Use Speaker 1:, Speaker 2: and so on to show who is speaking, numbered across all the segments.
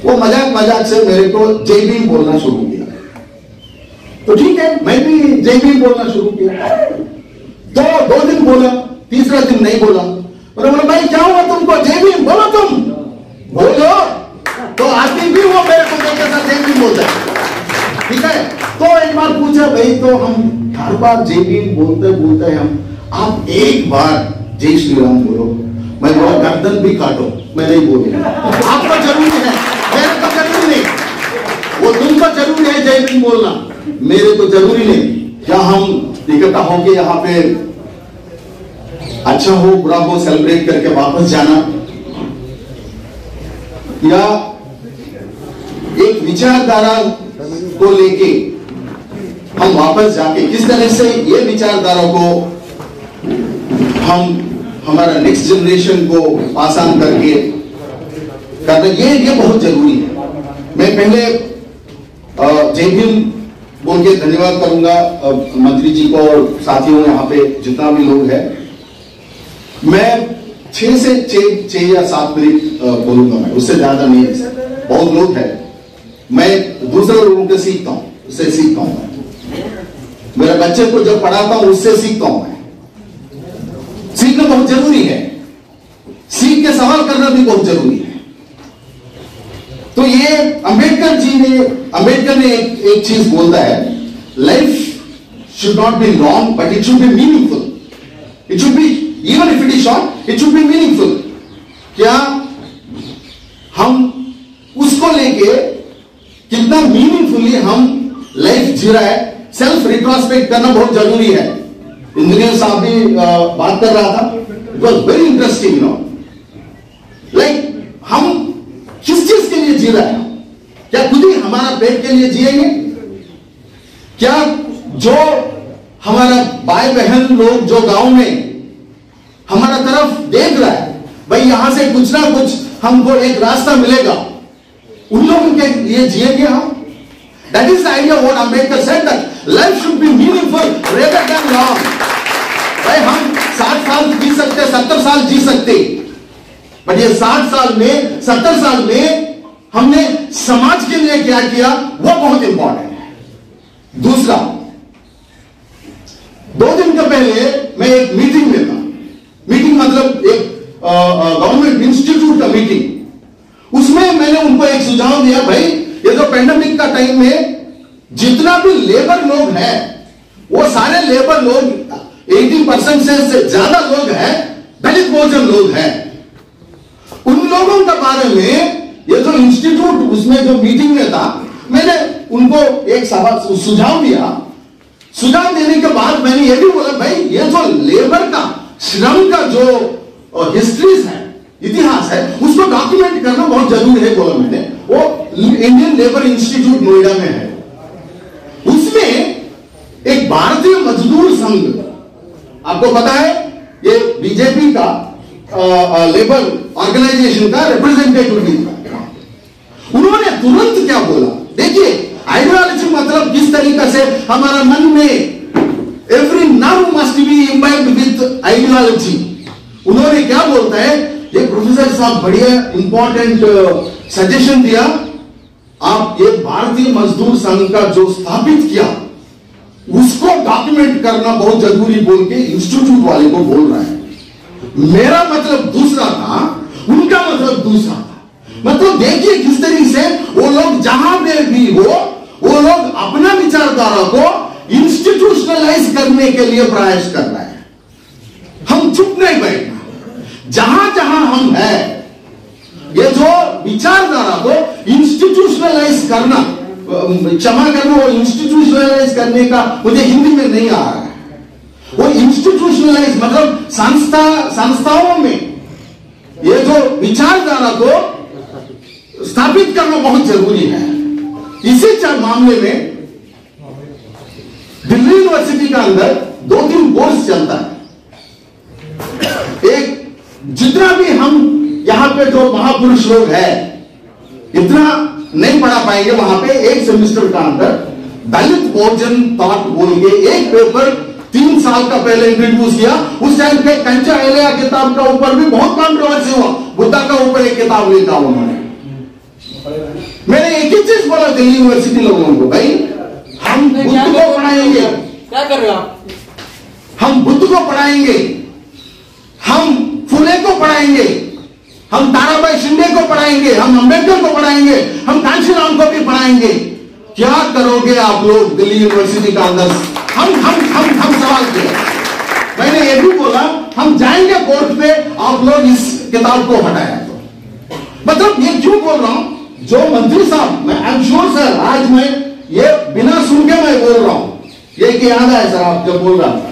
Speaker 1: वो मजाक मजाक से मेरे को जय भीम बोलना शुरू किया। तो ठीक है, मैं भी जय भीम बोलना शुरू किया। तो 2 दिन बोला, तीसरा दिन नहीं बोला। बोला भाई क्या हुआ तुमको, जय भीम बोलो, तुम बोलो। तो आदमी भी वो मेरे को देखकर था जय भीम बोलता है, ठीक है। तो एक बार पूछा, भाई तो हम हर बार जय भीम बोलते बोलते हैं हम, आप एक बार जय श्री राम बोलो। मैं बोला गर्दन भी काटो, मैं नहीं बोलूंगा। आपको जरूरी है, मेरे को जरूरी नहीं। वो तुमको जरूरी है जय भीम बोलना, मेरे को जरूरी नहीं। क्या हम इकट्ठा होके यहाँ पे अच्छा हो बुरा हो सेलिब्रेट करके वापस जाना, या एक विचारधारा को लेके हम वापस जाके किस तरह से ये विचारधारा को हम हमारा नेक्स्ट जनरेशन को पास ऑन करके करना, ये बहुत जरूरी है। मैं पहले जय भीम बोल के धन्यवाद करूंगा मंत्री जी को और साथियों यहाँ पे जितना भी लोग हैं। मैं 6 या 7 मिनट बोलूंगा, मैं उससे ज्यादा नहीं। बहुत लोग हैं, मैं दूसरे लोगों से सीखता हूं, उससे सीखता हूं। मेरे बच्चे को जब पढ़ाता हूं उससे सीखता हूं। मैं सीखना बहुत जरूरी है, सीख के सवाल करना भी बहुत जरूरी है। तो ये अंबेडकर ने एक चीज बोलता है, life should not be long but it should be meaningful. It should be, even if it is short, it should be meaningful. क्या हम उसको लेके कितना मीनिंगफुली हम लाइफ जी रहा है, सेल्फ रिट्रोस्पेक्ट करना बहुत जरूरी है। इंजीनियर साहब भी बात कर रहा था, it was very interesting, know like हम किस चीज के लिए जी रहे हैं? क्या खुद ही हमारा पेट के लिए जिएंगे? क्या जो हमारा भाई बहन लोग जो गांव में हमारा तरफ देख रहा है, भाई यहां से कुछ ना कुछ हमको एक रास्ता मिलेगा, उन लोगों के लिए जिएंगे हम? That is the idea what Ambedkar said, that life should be meaningful rather than long. भाई हम 60 साल जी सकते, 70 साल जी सकते, बट ये 60 साल में 70 साल में हमने समाज के लिए क्या किया, वो बहुत इंपॉर्टेंट है। दूसरा, 2 दिन का पहले मैं एक मीटिंग में था। मीटिंग मतलब एक गवर्नमेंट इंस्टीट्यूट का मीटिंग। उसमें मैंने उनको एक सुझाव दिया, भाई ये जो पेंडेमिक का टाइम में जितना भी लेबर लोग हैं, वो सारे लेबर लोग 80% से ज्यादा लोग हैं दलित बहुजन लोग हैं। उन लोगों के बारे में ये जो इंस्टीट्यूट उसमें जो मीटिंग में था, मैंने उनको एक सवाल सुझाव दिया। सुझाव देने के बाद मैंने ये भी बोला, भाई ये जो लेबर का श्रम का जो हिस्ट्रीज है, इतिहास है, उसको डॉक्यूमेंट करना बहुत जरूरी है गवर्नमेंट ने। वो इंडियन लेबर इंस्टीट्यूट नोएडा में है। उसमें एक भारतीय मजदूर संघ, आपको पता है ये बीजेपी का लेबर ऑर्गेनाइजेशन का रिप्रेजेंटेटिव भी था। उन्होंने तुरंत क्या बोला, देखिए आइडियोलॉजी मतलब किस तरीके से हमारा मन में every nerve must be imbibed with ideology. उन्होंने क्या बोलता है, ये प्रोफेसर साहब बढ़िया इंपॉर्टेंट सजेशन दिया, आप ये भारतीय मजदूर संघ का जो स्थापित किया उसको डॉक्यूमेंट करना बहुत जरूरी बोल के इंस्टीट्यूट वाले को बोल रहा है। मेरा मतलब दूसरा था, उनका मतलब दूसरा था। मतलब देखिए किस तरीके से वो लोग जहां पे भी हो, वो लोग अपना विचारधारा को इंस्टीट्यूशनलाइज करने के लिए प्रयास कर रहे हैं। हम चुप नहीं बैठना, जहां जहां हम हैं, ये जो विचारधारा को इंस्टीट्यूशनलाइज करना, क्षमा करना, वो इंस्टीट्यूशनलाइज करने का मुझे हिंदी में नहीं आ रहा है। वो इंस्टीट्यूशनलाइज मतलब संस्थाओं में ये जो विचारधारा को स्थापित करना बहुत जरूरी है। इसी मामले में दिल्ली यूनिवर्सिटी का अंदर 2-3 कोर्स चलता है। एक जितना भी हम यहां पे जो महापुरुष लोग हैं, इतना नहीं पढ़ा पाएंगे। वहां पे एक सेमेस्टर का अंदर दलित बहुजन थॉट बोल के एक पेपर 3 साल का पहले इंट्रोड्यूस किया। उस टाइम पे कंचा एलिया किताब का ऊपर भी बहुत कंट्रोवर्सी हुआ। बुद्धा का ऊपर एक किताब लिखा उन्होंने, मैंने एक ही चीज बोला दिल्ली यूनिवर्सिटी लोगों को, भाई हम बुद्ध को पढ़ाएंगे।
Speaker 2: क्या कर रहे हो आप?
Speaker 1: हम बुद्ध को पढ़ाएंगे, हम फुले को पढ़ाएंगे, हम ताराबाई शिंदे को पढ़ाएंगे, हम अंबेडकर को पढ़ाएंगे, हम कांशीराम को भी पढ़ाएंगे। क्या करोगे आप लोग दिल्ली यूनिवर्सिटी का अंदर? हम सवाल किया। मैंने ये भी बोला हम जाएंगे कोर्ट पे, आप लोग इस किताब को हटाया तो। मतलब ये क्यों बोल रहा हूं? जो मंत्री साहब, मैं आई एम श्योर सर, आज मैं ये बिना सुन के मैं बोल रहा हूं, ये कि याद है सर आप जब बोल रहा था,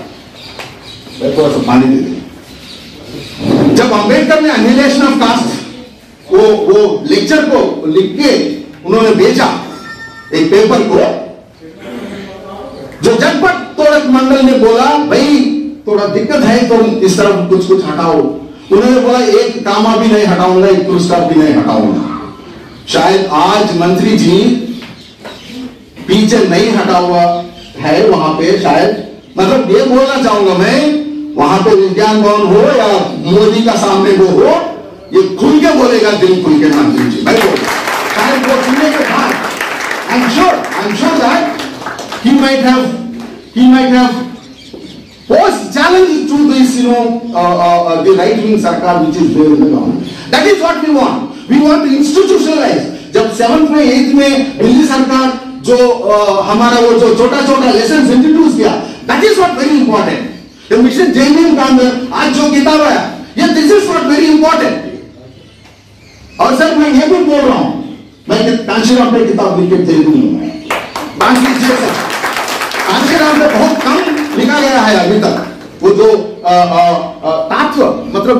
Speaker 1: थोड़ा सा पानी दे दीजिए। जब अंबेडकर ने एनिहिलेशन ऑफ कास्ट वो लेक्चर को लिख के उन्होंने भेजा एक पेपर को, जो जनपद तोड़क मंडल ने बोला भाई थोड़ा दिक्कत है तो इस तरफ कुछ हटाओ। उन्होंने बोला एक कामा भी नहीं हटाऊंगा, एक पुरस्कार भी नहीं हटाऊंगा। शायद आज मंत्री जी पीछे नहीं हटा हुआ है वहां पे, शायद मतलब ये बोलना चाहूंगा मैं, वहां पे विज्ञान भवन हो या मोदी का सामने वो हो, ये खुल के बोलेगा, दिल खुल के मंत्री जी भाई बोल। शायद वो सुनने के बाद आई am sure that he might have posed challenge to this, the right-wing sarkar which is there in the government. That is what we want. We want to institutionalize. जब 7th में 8th में दिल्ली सरकार जो हमारा वो जो छोटा लेसन इंट्रोड्यूस किया, that is what very important. The mission JNU का अंदर आज जो किताब आया, ये this is what very important. और सर मैं ये भी बोल रहा हूं, मैं कांशीराम पे किताब लिख के दे दूंगा, बाकी कांशीराम पे बहुत कम लिखा गया है अभी तक। वो जो तत्व मतलब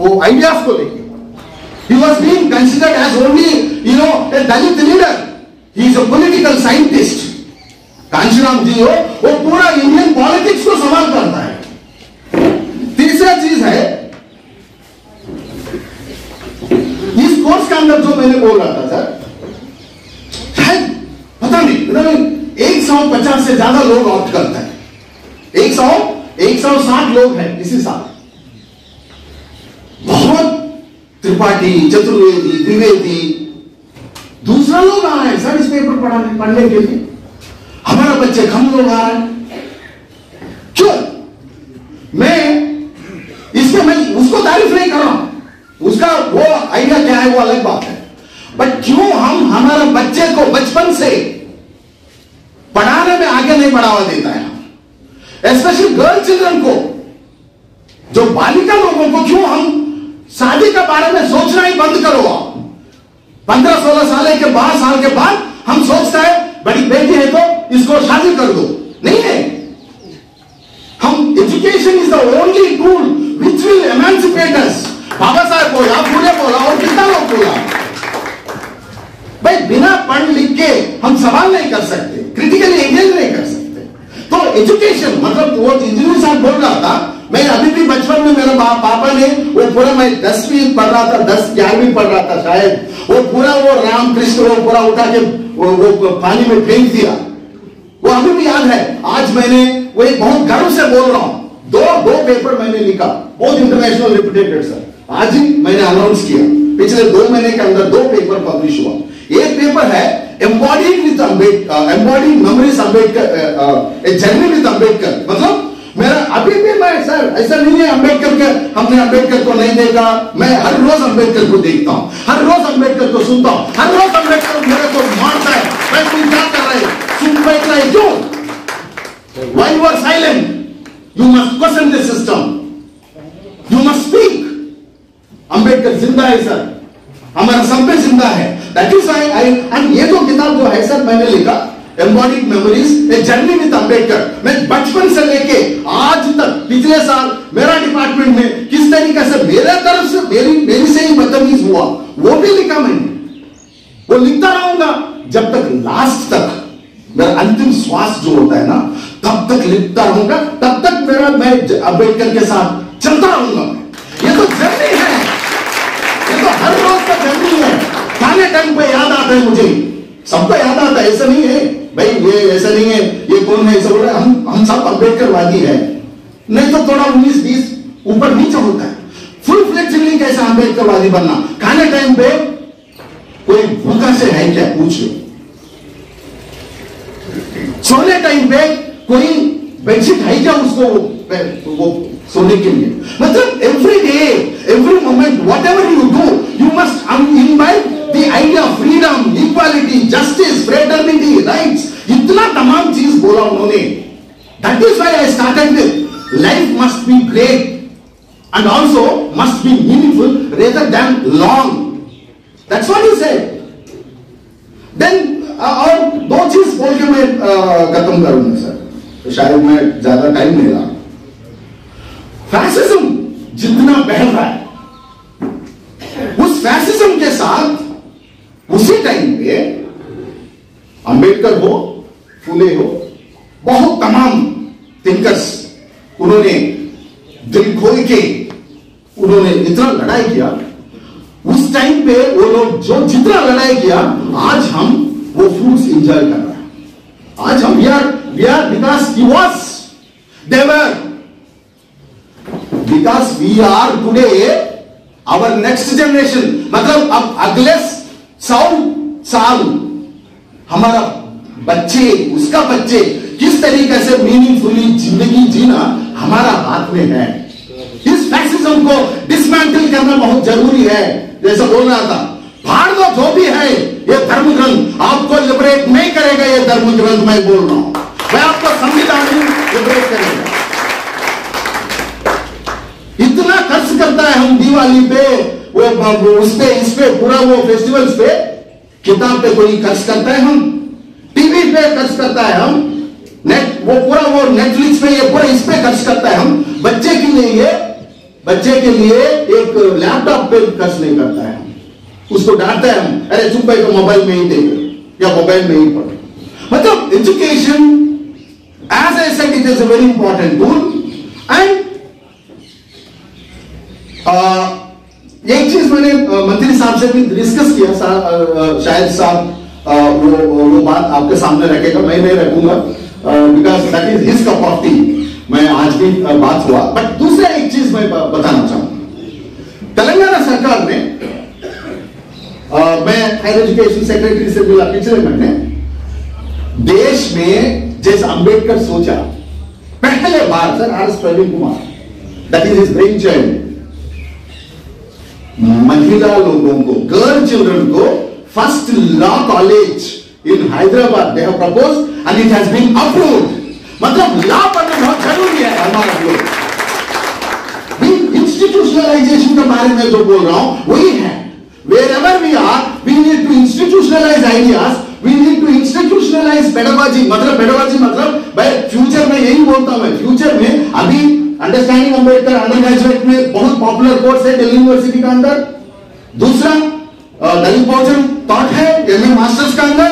Speaker 1: वो आइडियाज को लेके, he was being considered as only a Dalit leader. He is a political scientist. Kanshiram जी वो पूरा इंडियन पॉलिटिक्स को सवाल करता है। तीसरा चीज है इस कोर्स के अंदर जो मैंने बोल रहा था सर, शायद पता नहीं 150 से ज्यादा लोग ऑप्ट करते हैं। 160 लोग हैं इसी साल। बहुत त्रिपाठी, चतुर्वेदी, द्विवेदी, दूसरा लोग आ रहे हैं सर इस पेपर पढ़ने के लिए। हमारा बच्चे कम लोग आ रहे हैं, क्यों? मैं उसको तारीफ नहीं कर रहा हूं, उसका वो आइडिया क्या है वो अलग बात है, बट क्यों हम हमारे बच्चे को बचपन से पढ़ाने में आगे नहीं बढ़ावा देता है, स्पेशली गर्ल चिल्ड्रन को, जो बालिका लोगों को क्यों हम शादी के बारे में सोचना ही बंद करो। 15-16 साल के बाद हम सोचता है बड़ी बेटी है तो इसको शादी कर दो, नहीं है। हम education is the only tool which will emancipate us. Baba Sahab बोला, पूरे बोला और कितना लोग बोला, भाई बिना पढ़ लिख के हम सवाल नहीं कर सकते, क्रिटिकली एंगेज नहीं कर सकते। तो एजुकेशन मतलब वो इंजीनियर साहब बोल रहा था, मैं अभी भी बचपन में मेरे पापा ने वो पूरा, मैं 10वीं पढ़ रहा था, 10-11वीं पढ़ रहा था शायद, वो पूरा वो रामकृष्ण वो पूरा उठा के वो पानी में फेंक दिया, वो अभी भी याद है। आज मैंने वो एक बहुत गर्व से बोल रहा हूं, दो पेपर मैंने लिखा, बहुत इंटरनेशनल रिप्यूटेड सर, आज ही मैंने अनाउंस किया, पिछले 2 महीने के अंदर 2 पेपर पब्लिश हुआ। एक पेपर है embodied memories Ambedkar, a journey with Ambedkar. मतलब मेरा अभी भी मैं सर ऐसा नहीं है अम्बेडकर के, हमने अम्बेडकर को नहीं देखा, मैं हर रोज अम्बेडकर को देखता हूं, हर रोज अम्बेडकर को सुनता हूं, हर रोज अम्बेडकर मेरे को मारता है, मैं तुम क्या कर रहे सुन बैठ रहे क्यों? Why you are silent? You must question the system. You must speak. Ambedkar जिंदा है सर, हमारा सब पे जिंदा है। दैट इज आई ये तो किताब जो है सर मैंने लिखा, embodied memories a journey with Ambedkar. मैं बचपन से लेके आज तक, पिछले साल मेरा डिपार्टमेंट में किस तरीके से मेरे तरफ से मेरी से ही बदतमीज हुआ, वो भी लिखा मैंने, वो लिखता रहूंगा जब तक लास्ट तक मेरा अंतिम श्वास जो होता है ना, तब तक लिखता रहूंगा, तब तक मैं अम्बेडकर के साथ चलता रहूंगा। ये तो जर्नी है, ये तो हर रोज का जर्नी है। खाने टाइम पे याद आता है मुझे, सबको याद आता है, ऐसा नहीं है भाई, ये ऐसा नहीं है, ये कौन है ऐसा बोल रहा है, हम सब अम्बेडकरवादी है, नहीं तो थोड़ा 19-20 ऊपर नीचे होता है। फुल फ्लेक्सिबली कैसे अम्बेडकरवादी बनना, खाने टाइम पे कोई भूखा से है क्या, पूछ लो। सोने टाइम पे कोई बेडशीट है क्या उसको वो सोने के लिए? मतलब every day, every moment, what ever you do, you must invite the idea of freedom, equality, justice, fraternity, rights, इतना तमाम चीज बोला उन्होंने। That is why I started with life must be great and also must be meaningful rather than long. That's what he said. Then और दो चीज बोल के मैं खत्म करूंगा सर, तो शायद मैं ज्यादा टाइम नहीं लगा। फैसिज्म जितना बढ़ रहा है, उस फैसिज्म के साथ उसी टाइम पे अंबेडकर हो, फुले हो, बहुत तमाम थिंकर्स, उन्होंने दिल खोल के उन्होंने इतना लड़ाई किया। उस टाइम पे वो लोग जो जितना लड़ाई किया, आज हम वो फ्रूट्स एंजॉय कर रहे हैं। आज हम we are because he was देवर, because we are today our next generation. मतलब अब अगले 100 साल हमारा बच्चे, उसका बच्चे किस तरीके से मीनिंगफुली जिंदगी जीना हमारा हाथ में है। इस फैसिज्म को डिसमेंटल करना बहुत जरूरी है। जैसा बोल रहा था, फाड़ दो जो भी है, ये धर्म ग्रंथ आपको लिबरेट नहीं करेगा। ये धर्म ग्रंथ मैं बोल रहा हूं, मैं आपको संविधान लिबरेट करेगा। इतना खर्च करता है हम दिवाली पे, वो उस पे, इस पे, पूरा वो फेस्टिवल्स पे, किताब पे कोई खर्च करता है, हम टीवी पे खर्च करता है, हम नेट वो पूरा वो नेटफ्लिक्स पे, ये पूरा इस पे खर्च करता है। हम बच्चे के लिए एक लैपटॉप पे खर्च नहीं करता है, उसको डांटता है हम, अरे चुप भाई तो मोबाइल में ही देख या मोबाइल में ही पढ़ो। मतलब education, as I said, it is a very important tool. And एक चीज मैंने मंत्री साहब से भी डिस्कस किया, शायद साहब वो बात आपके सामने रखेगा, मैं नहीं रखूंगा, because that is his cup of T. मैं आज भी बात हुआ, बट दूसरा एक चीज मैं बताना चाहूंगा। तेलंगाना सरकार ने, मैं हायर एजुकेशन सेक्रेटरी से मिला पिछले महीने, देश में जैसे अंबेडकर सोचा, पहले बार sir R S Praveen Kumar, that is his brain child, महिला लोगों को, गर्ल चिल्ड्रन को first law college in Hyderabad they have proposed and it has been approved. मतलब लॉ पढ़ना बहुत जरूरी है हमारा लोग। इंस्टीट्यूशनलाइजेशन के बारे में जो बोल रहा हूं वही है। Wherever we are, we need to institutionalize ideas, we need to institutionalize pedagogy। मतलब pedagogy मतलब भाई फ्यूचर में यही बोलता हूं मैं, फ्यूचर में अभी अंडरस्टैंडिंग अंबेडकर अंडर ग्रेजुएट में बहुत पॉपुलर कोर्स है दिल्ली यूनिवर्सिटी का अंदर। दूसरा दलित बहुजन थॉट है एमए मास्टर्स का अंदर,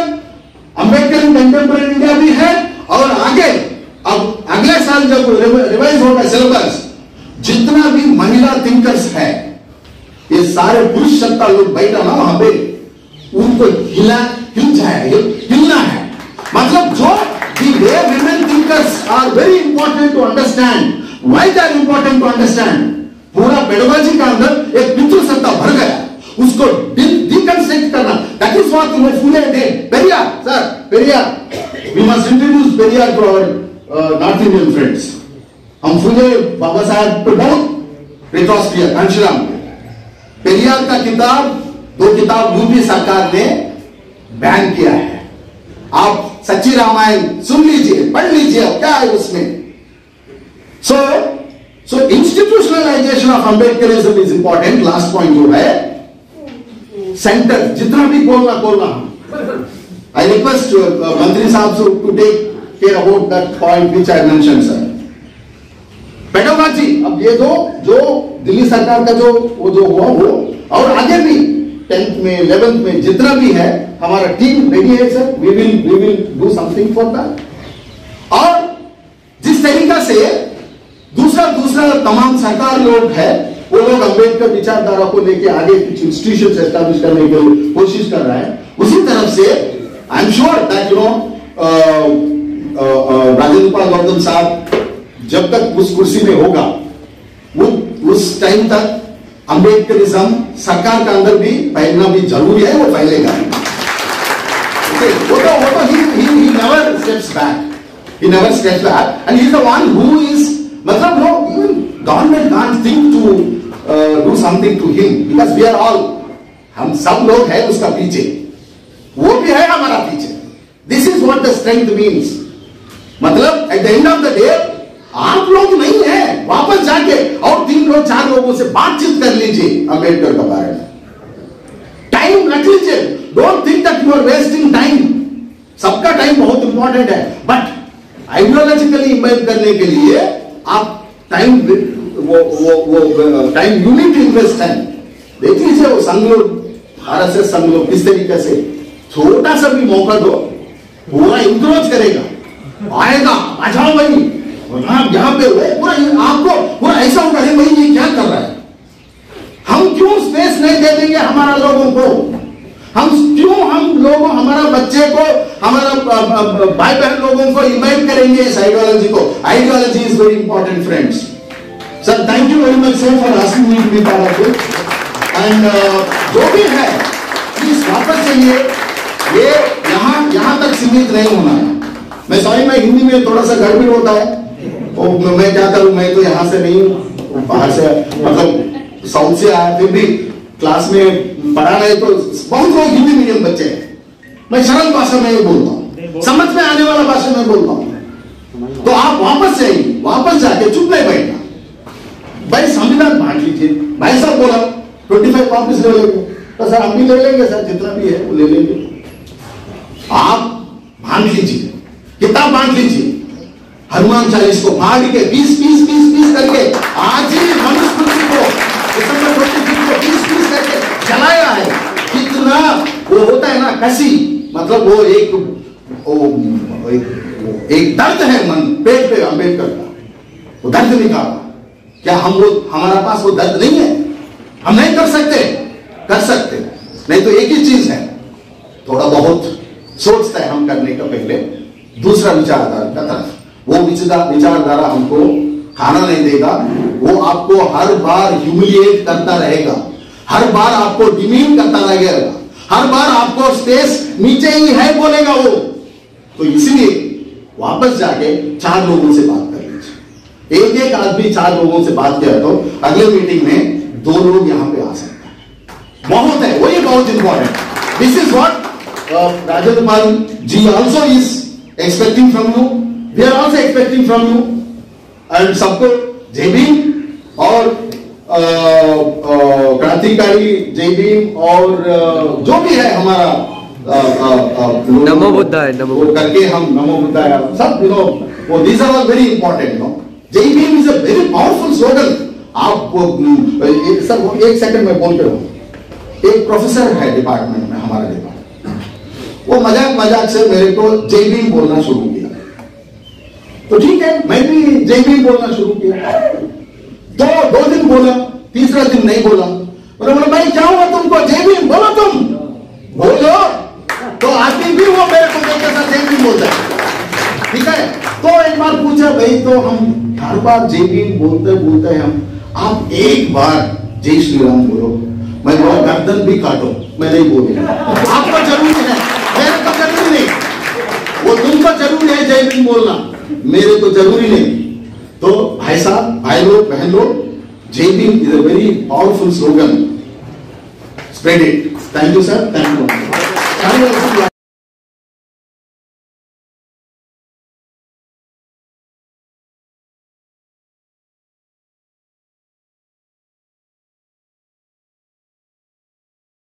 Speaker 1: अंबेडकर इन कंटेम्पररी इंडिया भी है। और आगे अब अगले साल जब रिवाइज होगा सिलेबस, जितना भी महिला थिंकर्स है, ये सारे पुरुष सत्ता लोग बैठा ना वहां पे, उनको हिलना है। मतलब जो वे women thinkers are very important to understand. Why they are important to understand? पूरा पेडोलॉजी का अंदर एक पितृ सत्ता भर गया, उसको डिकंस्ट्रक्ट करना। That is what Phule did. Periyar sir, Periyar, we must introduce Periyar to our north Indian friends. हम फुले बाबा साहब पे बहुत रिकॉर्ड किया, घनश्याम पेरियार का किताब, 2 किताब यूपी सरकार ने बैन किया है। आप सच्ची रामायण सुन लीजिए, पढ़ लीजिए, क्या है उसमें। So institutionalization of Ambedkarism is important. Last point जो है, सेंटर जितना भी बोलना आई रिक्वेस्ट मंत्री साहब to take care about that point which I mention sir. Pedology, अब ये जो दिल्ली सरकार का जो हुआ वो, और आगे भी 10th में 11th में जितना भी है, हमारा टीम रेडी है sir. We will do something for that. और जिस तरीका से दूसरा तमाम सरकार लोग है, वो लोग अंबेडकर विचारधारा को लेके आगे कुछ इंस्टीट्यूशंस एस्टैब्लिश करने की कोशिश कर रहा है, उसी तरफ से I am sure that Rajendra Pal Vardhan sahab जब तक उस कुर्सी में होगा, वो उस टाइम तक अंबेडकरिज्म सरकार के अंदर भी फैलना भी जरूरी है, वो फैलेगा। steps back. He never steps back, and he's the one who is, मतलब no, even government can't think to do something to him because we are all, हम सब लोग हैं उसका पीछे, वो भी है हमारा पीछे. This is what the strength means. मतलब at the end of the day आप लोग नहीं हैं, वापस जाके और 3 लोग 4 लोगों से बातचीत कर लीजिए अंबेडकर के बारे में. टाइम रख लीजिए. Don't think that you are wasting time. सबका टाइम बहुत इंपॉर्टेंट है, बट आइडियोलॉजिकली इमेज करने के लिए आप टाइम वो टाइम यूनिट इन्वेस्ट टाइम. देख लीजिए वो संघ लोग, आरएसएस संघ लोग किस तरीके से छोटा सा भी मौका दो पूरा इंक्रोच करेगा, आएगा, आ जाओ भाई यहाँ पे पूरा आपको पूरा ऐसा होगा, भाई ये क्या कर रहा है. हम क्यों स्पेस नहीं दे देंगे हमारा लोगों को. हम लोगों हमारा बच्चे को, हमारा भाई बहन लोगों को इन्वाइट करेंगे इस आइडियोलॉजी को. Ideology is very important friends. Sir thank you very much sir for asking me to be part of it. And जो भी है प्लीज वापस चलिए. ये यहाँ तक सीमित नहीं होना है. मैं सॉरी, मैं हिंदी में थोड़ा सा गड़बड़ होता है. मैं क्या करूं, मैं तो यहाँ से नहीं हूँ, बाहर से मतलब साउथ से आया, फिर भी क्लास में पढ़ा रहे तो बहुत लोग हिंदी मीडियम बच्चे हैं. मैं सरल भाषा में बोलता हूँ, समझ में आने वाला भाषा में बोलता हूँ. तो आप वापस जाइए, वापस जाके चुप नहीं बैठना भाई. संविधान बांट लीजिए. भाई साहब बोला 25 कॉपीज ले लेंगे, तो सर हम भी ले लेंगे सर, जितना भी है वो ले लेंगे. आप बांट लीजिए, किताब बांट लीजिए. हनुमान चालीस को फाड़ के 20 करके आज ही मनुस्मृति को दिसंबर 25 को 20 करके चलाया है. कितना वो होता है ना कसी, मतलब वो एक दर्द है मन पेट पे अंबेडकर का, वो दर्द निकाला. क्या हमारा पास वो दर्द नहीं है? हम नहीं कर सकते. नहीं तो एक ही चीज है, थोड़ा बहुत सोचता है हम करने का पहले दूसरा विचारधारा का तरफ. वो विचारधारा हमको खाना नहीं देगा. वो आपको हर बार ह्यूमिलिएट करता रहेगा, हर बार आपको डिमीन करता रहेगा, हर बार आपको स्पेस नीचे ही है बोलेगा वो. तो इसलिए वापस जाके 4 लोगों से बात कर लीजिए. एक आदमी 4 लोगों से बात किया तो अगले मीटिंग में 2 लोग यहां पे आ सकते हैं. बहुत है, वही बहुत important. This is what Rajendra Pal ji also is expecting from you. We are also expecting from you. And सबको जय भीम और क्रांतिकारी जय भीम और जो भी है हमारा
Speaker 2: नमो बुद्धाय, नमो
Speaker 1: करके हम नमो बुद्धाय सब वो these are all very important. Jai Bhim is a very powerful slogan. आप सर एक सेकंड में बोल रहे हो. एक प्रोफेसर है डिपार्टमेंट में, हमारा डिपार्टमेंट, वो मजाक से मेरे को जय भीम बोलना शुरू किया. तो ठीक है, मैं भी जय भीम बोलना शुरू किया. तो 2 दिन बोला, तीसरा दिन नहीं बोला. बोला भाई क्या हुआ तुमको, जय भीम बोलो, तुम बोलो. तो आदमी भी वो मेरे को जय भीम बोलता है. ठीक है, तो एक बार पूछा भाई, तो हम हर बार जय भीम बोलते हैं हम, आप एक बार जय श्री राम बोलो. मैं बोला गर्दन भी काटो, मैं नहीं बोलूंगा. आपको जरूरी है, मेरे को जरूरी नहीं. वो तुमको जरूरी है जय भीम बोलना, मेरे को जरूरी नहीं. तो भाई साहब, भाई लोग, बहन लोग, जय Bhim is a very powerful slogan. Spread it. Thank you sir. Thank you.